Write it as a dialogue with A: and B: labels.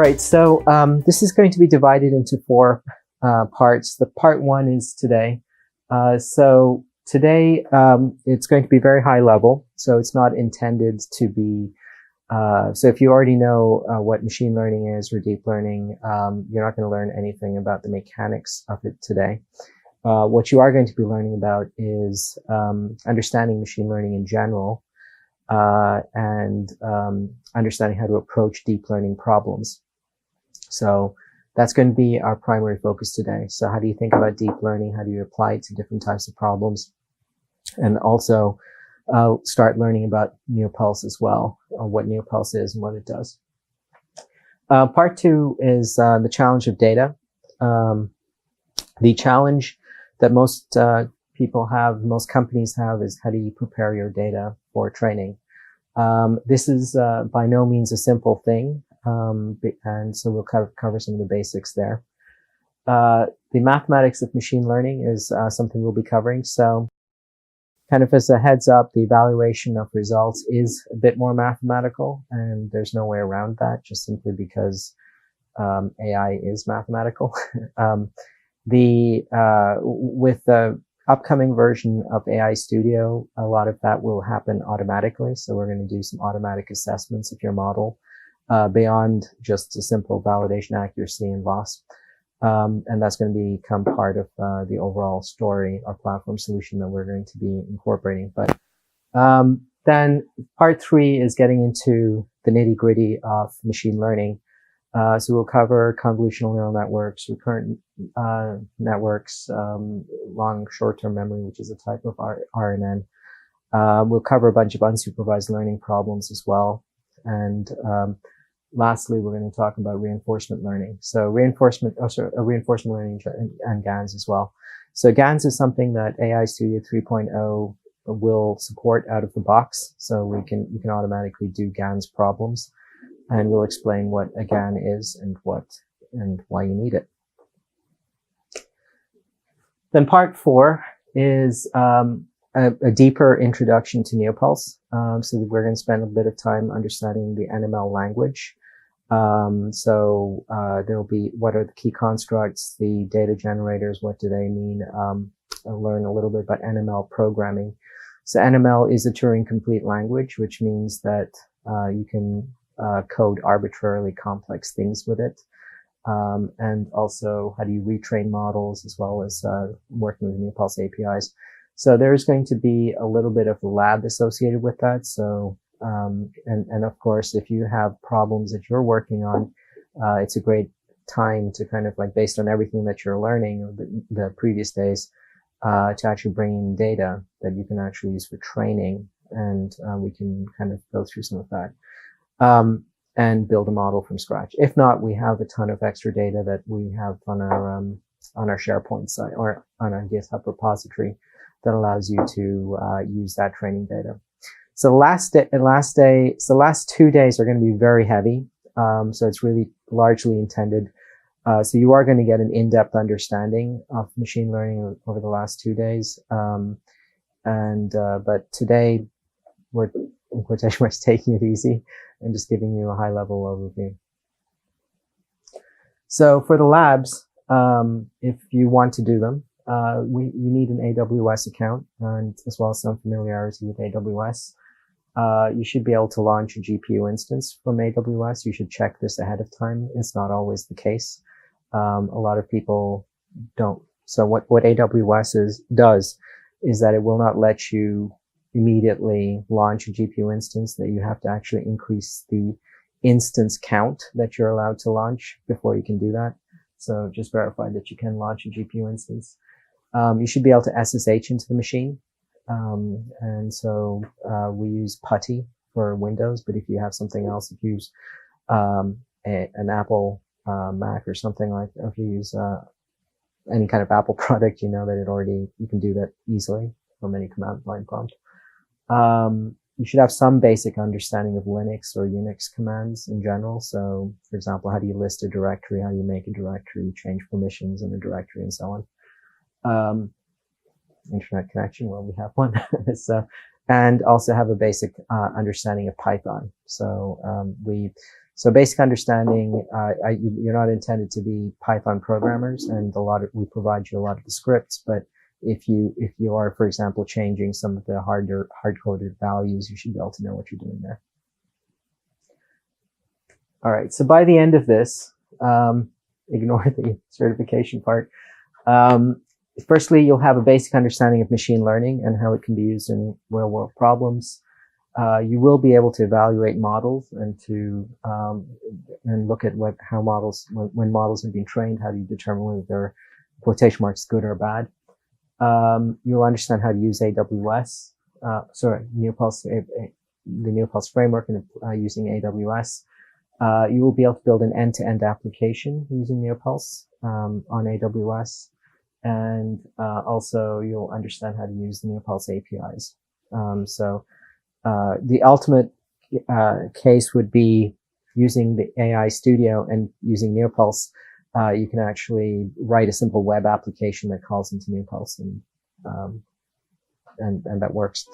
A: right, so this is going to be divided into four parts. The part one is today. So today it's going to be very high level, so it's not intended to be, so if you already know what machine learning is or deep learning, you're not going to learn anything about the mechanics of it today. What you are going to be learning about is understanding machine learning in general, and understanding how to approach deep learning problems. So that's going to be our primary focus today. So how do you think about deep learning? How do you apply it to different types of problems? And also start learning about NeoPulse as well, what NeoPulse is and what it does. Part two is the challenge of data. The challenge that most people have, most companies have, is how do you prepare your data for training? This is by no means a simple thing, and so we'll cover some of the basics there. The mathematics of machine learning is something we'll be covering. So kind of as a heads up, the evaluation of results is a bit more mathematical, and there's no way around that, just simply because AI is mathematical. With the upcoming version of AI Studio, a lot of that will happen automatically. So we're going to do some automatic assessments of your model beyond just a simple validation accuracy and loss. And that's going to become part of the overall story or platform solution that we're going to be incorporating. But then part three is getting into the nitty-gritty of machine learning. So we'll cover convolutional neural networks, recurrent networks, long short-term memory, which is a type of RNN. We'll cover a bunch of unsupervised learning problems as well. And lastly, we're going to talk about reinforcement learning. So reinforcement learning and GANs as well. So GANs is something that AI Studio 3.0 will support out of the box. So you can automatically do GANs problems. And we'll explain what a GAN is and why you need it. Then part four is a deeper introduction to NeoPulse. So we're going to spend a bit of time understanding the NML language. There'll be what are the key constructs, the data generators, what do they mean? I'll learn a little bit about NML programming. So NML is a Turing complete language, which means that you can code arbitrarily complex things with it. And also how do you retrain models, as well as working with NeoPulse APIs. So there's going to be a little bit of lab associated with that. So, and of course, if you have problems that you're working on, it's a great time to kind of like, based on everything that you're learning the previous days, to actually bring in data that you can actually use for training. And we can kind of go through some of that. And build a model from scratch. If not, we have a ton of extra data that we have on our SharePoint site or on our GitHub repository that allows you to use that training data. So the last 2 days are going to be very heavy. So it's really largely intended. So you are going to get an in-depth understanding of machine learning over the last 2 days. But today we're, in quotation marks, taking it easy and just giving you a high level overview. So for the labs, if you want to do them, you need an AWS account and as well as some familiarity with AWS. You should be able to launch a GPU instance from AWS. You should check this ahead of time. It's not always the case. A lot of people don't. So what AWS does is that it will not let you immediately launch a GPU instance, that you have to actually increase the instance count that you're allowed to launch before you can do that. So just verify that you can launch a GPU instance. You should be able to SSH into the machine. And so we use PuTTY for Windows, but if you have something else, if you use an Apple Mac or something like that, if you use any kind of Apple product, you know that you can do that easily from any command line prompt. You should have some basic understanding of Linux or Unix commands in general. So, for example, how do you list a directory? How do you make a directory, change permissions in a directory, and so on. Internet connection, well, we have one. And also have a basic understanding of Python. So we So basic understanding, you're not intended to be Python programmers, and we provide you a lot of the scripts, but if you are, for example, changing some of the hard-coded values, you should be able to know what you're doing there. All right, so by the end of this, ignore the certification part. Firstly, you'll have a basic understanding of machine learning and how it can be used in real-world problems. You will be able to evaluate models and and look at how models, when models have been trained, how do you determine whether they're, quotation marks, good or bad. You'll understand how to use AWS, NeoPulse, the NeoPulse framework, and using AWS. You will be able to build an end-to-end application using NeoPulse on AWS, and also you'll understand how to use the NeoPulse APIs. The ultimate case would be using the AI Studio and using NeoPulse. You can actually write a simple web application that calls into NeoPulse, and that works.